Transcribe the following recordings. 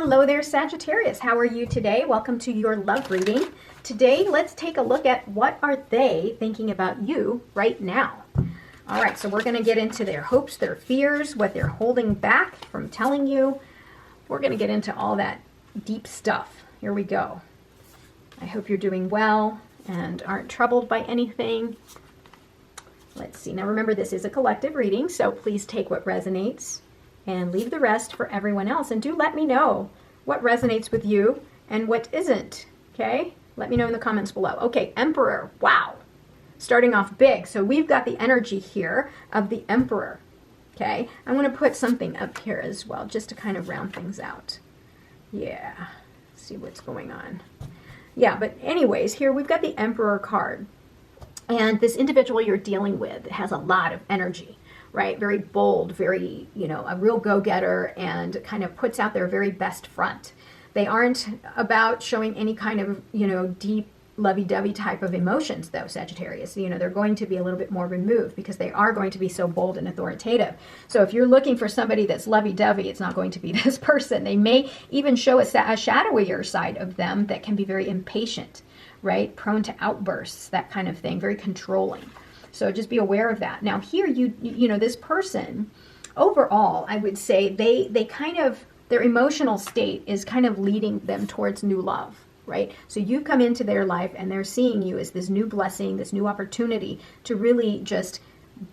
Hello there, Sagittarius. How are you today? Welcome to your love reading. Today, let's take a look at what are they thinking about you right now. All right, so we're going to get into their hopes, their fears, what they're holding back from telling you. We're going to get into all that deep stuff. Here we go. I hope you're doing well and aren't troubled by anything. Let's see. Now remember, this is a collective reading, so please take what resonates and leave the rest for everyone else. And do let me know what resonates with you and what isn't, okay? Let me know in the comments below. Okay, Emperor, wow. Starting off big. So we've got the energy here of the Emperor, okay? I'm going to put something up here as well, just to kind of round things out. Yeah, see what's going on. Yeah, but anyways, here we've got the Emperor card. And this individual you're dealing with has a lot of energy. Right? Very bold, very, a real go-getter, and kind of puts out their very best front. They aren't about showing any kind of, deep lovey-dovey type of emotions, though, Sagittarius. They're going to be a little bit more removed because they are going to be so bold and authoritative. So if you're looking for somebody that's lovey-dovey, it's not going to be this person. They may even show a shadowier side of them that can be very impatient, right? Prone to outbursts, that kind of thing, very controlling. So just be aware of that. Now here, this person, overall, I would say they kind of, their emotional state is kind of leading them towards new love, right? So you've come into their life and they're seeing you as this new blessing, this new opportunity to really just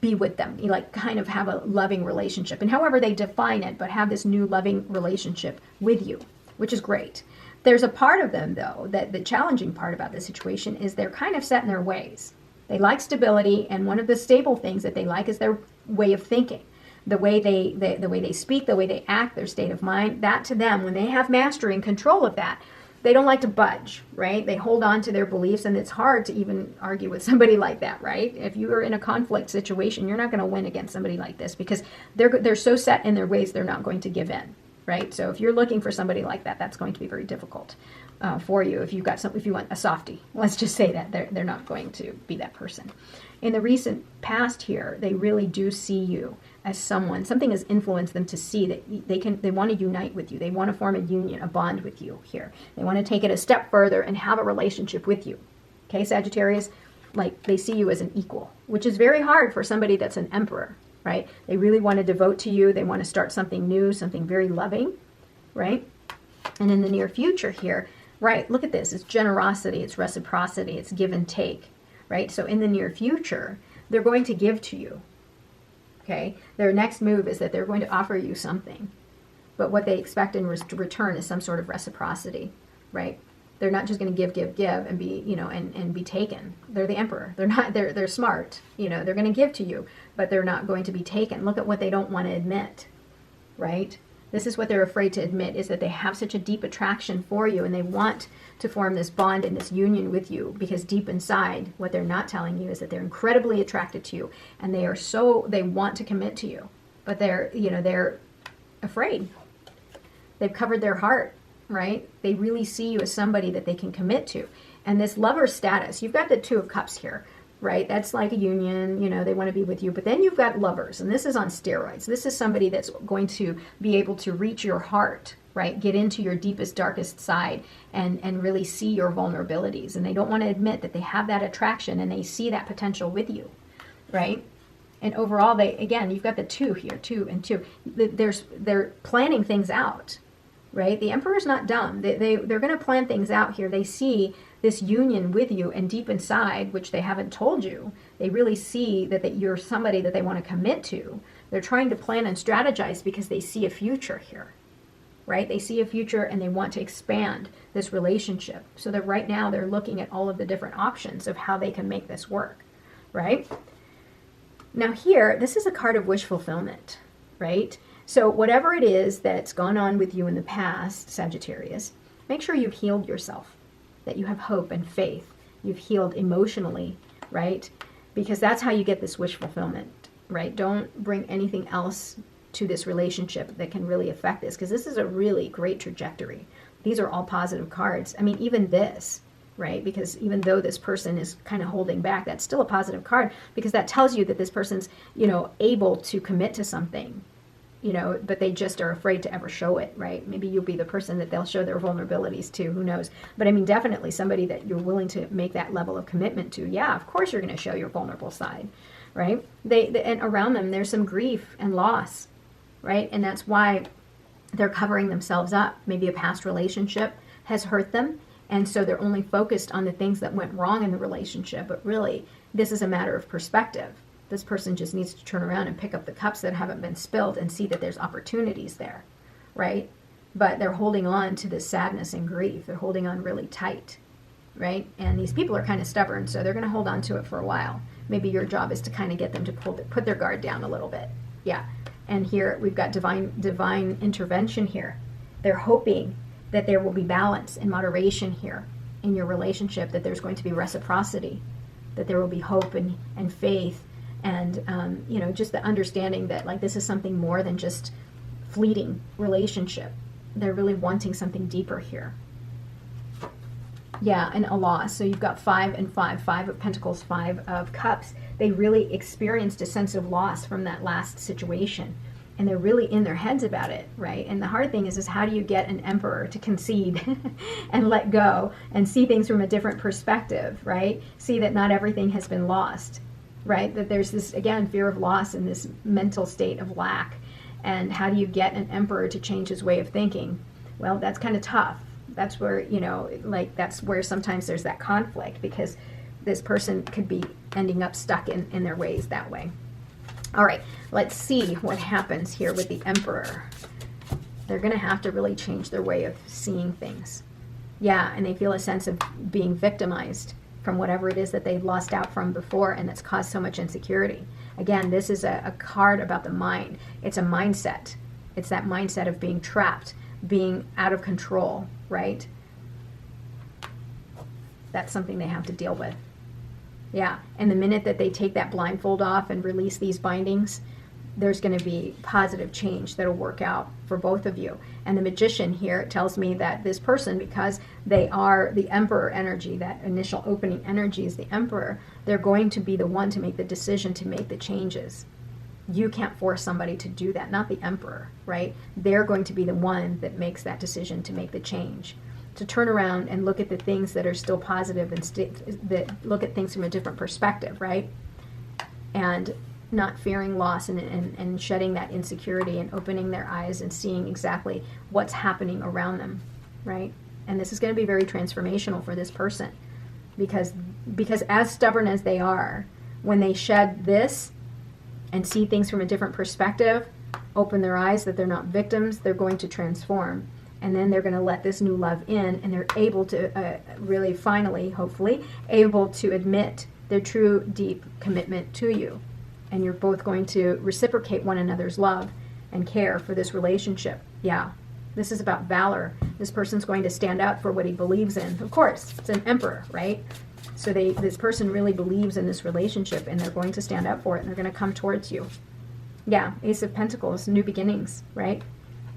be with them. You kind of have a loving relationship, and however they define it, but have this new loving relationship with you, which is great. There's a part of them, though, that the challenging part about this situation is they're kind of set in their ways. They like stability, and one of the stable things that they like is their way of thinking, the way they speak, the way they act, their state of mind. That to them, when they have mastery and control of that, they don't like to budge, right? They hold on to their beliefs, and it's hard to even argue with somebody like that, right? If you are in a conflict situation, you're not going to win against somebody like this because they're so set in their ways, they're not going to give in, right? So if you're looking for somebody like that, that's going to be very difficult. For you, if you want a softie, let's just say that they're not going to be that person. In the recent past here, they really do see you as something has influenced them to see that they want to unite with you. They want to form a union, a bond with you here. They want to take it a step further and have a relationship with you. Okay, Sagittarius, like they see you as an equal, which is very hard for somebody that's an emperor, right? They really want to devote to you. They want to start something new, something very loving, right? And in the near future here, right, look at this. It's generosity, it's reciprocity, it's give and take, right? So in the near future, they're going to give to you, okay? Their next move is that they're going to offer you something, but what they expect in return is some sort of reciprocity, right? They're not just going to give and be, and be taken. They're the emperor. They're smart, they're going to give to you, but they're not going to be taken. Look at what they don't want to admit, right? This is what they're afraid to admit, is that they have such a deep attraction for you and they want to form this bond and this union with you, because deep inside, what they're not telling you is that they're incredibly attracted to you and they want to commit to you, but they're afraid. They've covered their heart, right? They really see you as somebody that they can commit to. And this lover status, you've got the Two of Cups here, right? That's like a union, they want to be with you. But then you've got lovers, and this is on steroids. This is somebody that's going to be able to reach your heart, right? Get into your deepest, darkest side and really see your vulnerabilities. And they don't want to admit that they have that attraction and they see that potential with you, right? And overall, you've got the two here, 2 and 2. They're planning things out, right? The Emperor's not dumb. They're going to plan things out here. They see this union with you, and deep inside, which they haven't told you, they really see that you're somebody that they want to commit to. They're trying to plan and strategize because they see a future here, right? They see a future and they want to expand this relationship. So that right now they're looking at all of the different options of how they can make this work, right? Now here, this is a card of wish fulfillment, right? So whatever it is that's gone on with you in the past, Sagittarius, make sure you've healed yourself, that you have hope and faith. You've healed emotionally, right? Because that's how you get this wish fulfillment, right? Don't bring anything else to this relationship that can really affect this, because this is a really great trajectory. These are all positive cards. I mean, even this, right? Because even though this person is kind of holding back, that's still a positive card, because that tells you that this person's, able to commit to something, you know, but they just are afraid to ever show it, right? Maybe you'll be the person that they'll show their vulnerabilities to, who knows? But I mean, definitely somebody that you're willing to make that level of commitment to. Yeah, of course you're going to show your vulnerable side, right? And around them, there's some grief and loss, right? And that's why they're covering themselves up. Maybe a past relationship has hurt them, and so they're only focused on the things that went wrong in the relationship. But really, this is a matter of perspective. This person just needs to turn around and pick up the cups that haven't been spilled and see that there's opportunities there, right? But they're holding on to this sadness and grief. They're holding on really tight, right? And these people are kind of stubborn, so they're going to hold on to it for a while. Maybe your job is to kind of get them to put their guard down a little bit. Yeah. And here we've got divine intervention here. They're hoping that there will be balance and moderation here in your relationship, that there's going to be reciprocity, that there will be hope and faith, and you know, just the understanding that like this is something more than just fleeting relationship. They're really wanting something deeper here. Yeah, and a loss. So you've got 5 and 5, 5 of Pentacles, 5 of Cups. They really experienced a sense of loss from that last situation, and they're really in their heads about it, right? And the hard thing is how do you get an emperor to concede and let go and see things from a different perspective, right? See that not everything has been lost, right? That there's this, again, fear of loss and this mental state of lack. And how do you get an emperor to change his way of thinking? Well, that's kind of tough. That's where, you know, like that's where sometimes there's that conflict, because this person could be ending up stuck in their ways that way. All right, let's see what happens here with the Emperor. They're going to have to really change their way of seeing things. Yeah, and they feel a sense of being victimized from whatever it is that they've lost out from before, and that's caused so much insecurity. Again, this is a card about the mind. It's a mindset. It's that mindset of being trapped, being out of control, right? That's something they have to deal with. Yeah, and the minute that they take that blindfold off and release these bindings, there's going to be positive change that'll work out for both of you. And the Magician here tells me that this person, because they are the Emperor energy, that initial opening energy is the Emperor, they're going to be the one to make the decision to make the changes. You can't force somebody to do that, not the Emperor, right? They're going to be the one that makes that decision to make the change, to turn around and look at the things that are still positive and that look at things from a different perspective, right? And not fearing loss and shedding that insecurity and opening their eyes and seeing exactly what's happening around them, right? And this is going to be very transformational for this person, because as stubborn as they are, when they shed this and see things from a different perspective, open their eyes that they're not victims, they're going to transform. And then they're going to let this new love in, and they're able to really finally, hopefully, able to admit their true deep commitment to you. And you're both going to reciprocate one another's love and care for this relationship. Yeah, this is about valor. This person's going to stand up for what he believes in. Of course, it's an Emperor, right? So this person really believes in this relationship, and they're going to stand up for it, and they're going to come towards you. Yeah, Ace of Pentacles, new beginnings, right?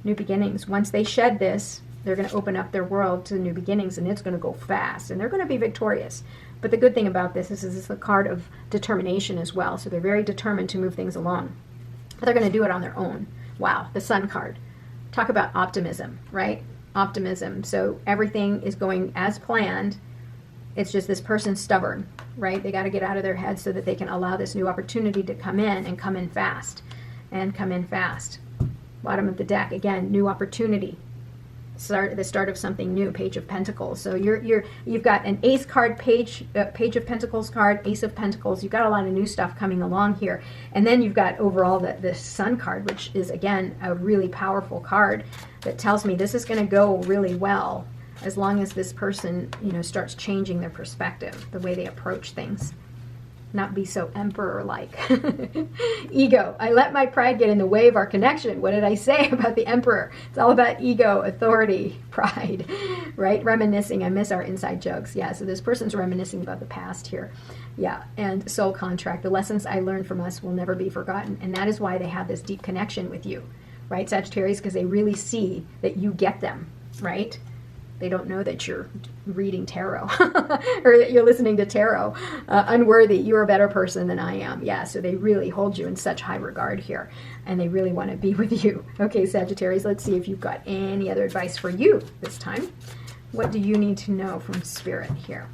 New beginnings. Once they shed this, they're going to open up their world to new beginnings, and it's going to go fast, and they're going to be victorious. But the good thing about this is it's a card of determination as well. So they're very determined to move things along. But they're going to do it on their own. Wow, the Sun card. Talk about optimism, right? Optimism. So everything is going as planned. It's just this person's stubborn, right? They got to get out of their head so that they can allow this new opportunity to come in, and come in fast. And come in fast. Bottom of the deck, again, new opportunity. The start of something new, Page of Pentacles. So you've got an Ace card, Page of Pentacles card, Ace of Pentacles. You've got a lot of new stuff coming along here. And then you've got overall the Sun card, which is, again, a really powerful card that tells me this is going to go really well as long as this person, you know, starts changing their perspective, the way they approach things. Not be so Emperor-like. Ego. I let my pride get in the way of our connection. What did I say about the Emperor? It's all about ego, authority, pride, right? Reminiscing. I miss our inside jokes. Yeah, so this person's reminiscing about the past here. Yeah, and soul contract. The lessons I learned from us will never be forgotten. And that is why they have this deep connection with you, right, Sagittarius? Because they really see that you get them, right? They don't know that you're reading tarot or that you're listening to tarot. Unworthy, you're a better person than I am. Yeah, so they really hold you in such high regard here, and they really want to be with you. Okay, Sagittarius, let's see if you've got any other advice for you this time. What do you need to know from Spirit here?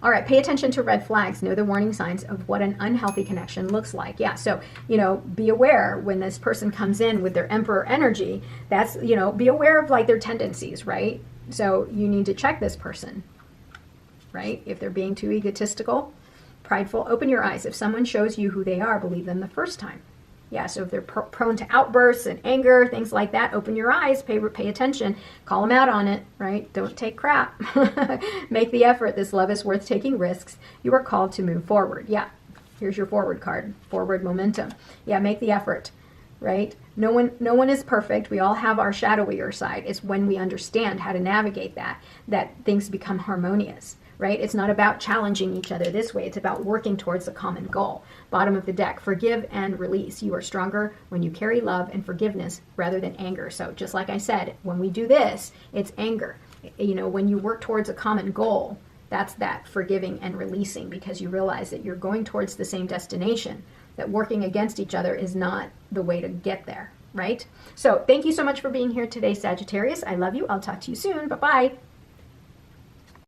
All right, pay attention to red flags. Know the warning signs of what an unhealthy connection looks like. Yeah, so, you know, be aware when this person comes in with their Emperor energy. That's, you know, be aware of like their tendencies, right? So you need to check this person, right? If they're being too egotistical, prideful, open your eyes. If someone shows you who they are, believe them the first time. Yeah, so if they're prone to outbursts and anger, things like that, open your eyes, pay attention, call them out on it, right? Don't take crap. Make the effort. This love is worth taking risks. You are called to move forward. Yeah, here's your forward card, forward momentum. Yeah, make the effort, right? No one is perfect. We all have our shadowier side. It's when we understand how to navigate that things become harmonious. Right? It's not about challenging each other this way. It's about working towards a common goal. Bottom of the deck, forgive and release. You are stronger when you carry love and forgiveness rather than anger. So just like I said, when we do this, it's anger. You know, when you work towards a common goal, that's that forgiving and releasing, because you realize that you're going towards the same destination, that working against each other is not the way to get there, right? So thank you so much for being here today, Sagittarius. I love you. I'll talk to you soon. Bye-bye.